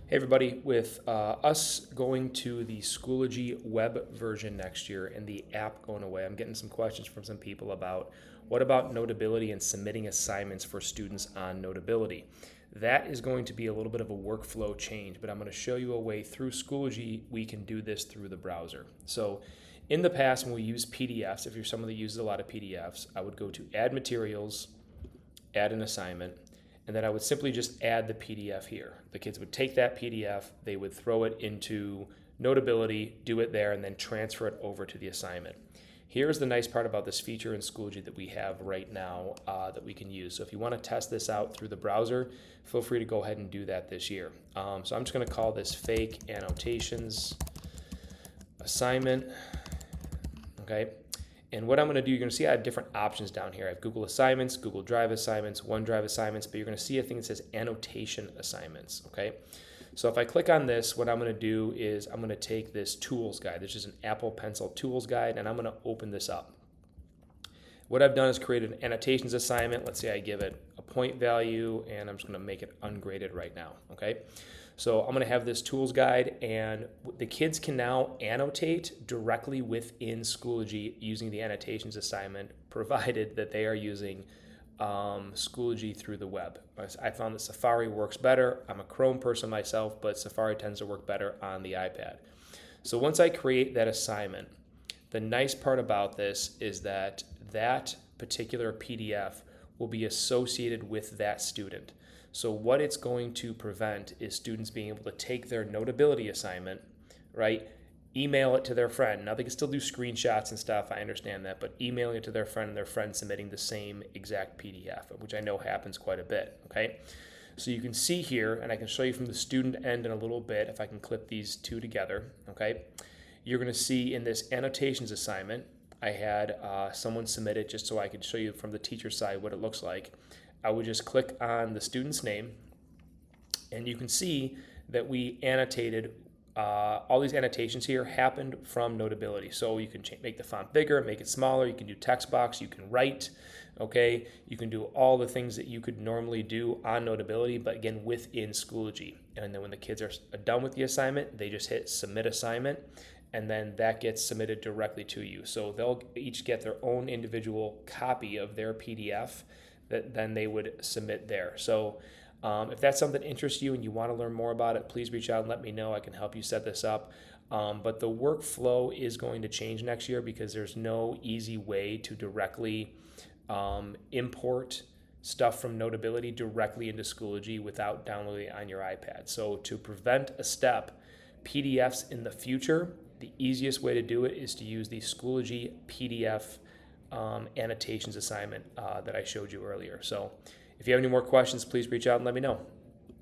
Hey everybody, with us going to the Schoology web version next year and the app going away, I'm getting some questions from some people about what about Notability and submitting assignments for students on Notability. That is going to be a little bit of a workflow change, but I'm going to show you a way through Schoology we can do this through the browser. So in the past when we use PDFs, if you're someone that uses a lot of PDFs, I would go to Add Materials, Add an Assignment, and then I would simply just add the PDF here. The kids would take that PDF, they would throw it into Notability, do it there, and then transfer it over to the assignment. Here's the nice part about this feature in Schoology that we have right now that we can use. So if you want to test this out through the browser, feel free to go ahead and do that this year. So I'm just going to call this Fake Annotations Assignment. Okay. And what I'm going to do, you're going to see I have different options down here. I have Google Assignments, Google Drive Assignments, OneDrive Assignments, but you're going to see a thing that says Annotation Assignments, okay? So if I click on this, what I'm going to do is I'm going to take this Tools Guide. This is an Apple Pencil Tools Guide, and I'm going to open this up. What I've done is created an Annotations Assignment. Let's say I give it a point value, and I'm just going to make it ungraded right now, okay? So I'm going to have this tools guide, and the kids can now annotate directly within Schoology using the annotations assignment, provided that they are using Schoology through the web. I found that Safari works better. I'm a Chrome person myself, but Safari tends to work better on the iPad. So once I create that assignment, the nice part about this is that that particular PDF will be associated with that student. So what it's going to prevent is students being able to take their Notability assignment, right, email it to their friend. Now they can still do screenshots and stuff, I understand that, but emailing it to their friend and their friend submitting the same exact PDF, which I know happens quite a bit, okay? So you can see here, and I can show you from the student end in a little bit, if I can clip these two together, okay? You're going to see in this annotations assignment, I had someone submit it just so I could show you from the teacher side what it looks like. I would just click on the student's name, and you can see that we annotated, all these annotations here happened from Notability. So you can make the font bigger, make it smaller, you can do text box, you can write, okay? You can do all the things that you could normally do on Notability, but again, within Schoology. And then when the kids are done with the assignment, they just hit Submit Assignment, and then that gets submitted directly to you. So they'll each get their own individual copy of their PDF that then they would submit there. So if that's something that interests you and you want to learn more about it, please reach out and let me know. I can help you set this up. But the workflow is going to change next year because there's no easy way to directly import stuff from Notability directly into Schoology without downloading it on your iPad. So to prevent a step, PDFs in the future, the easiest way to do it is to use the Schoology PDF annotations assignment that I showed you earlier. So if you have any more questions, please reach out and let me know.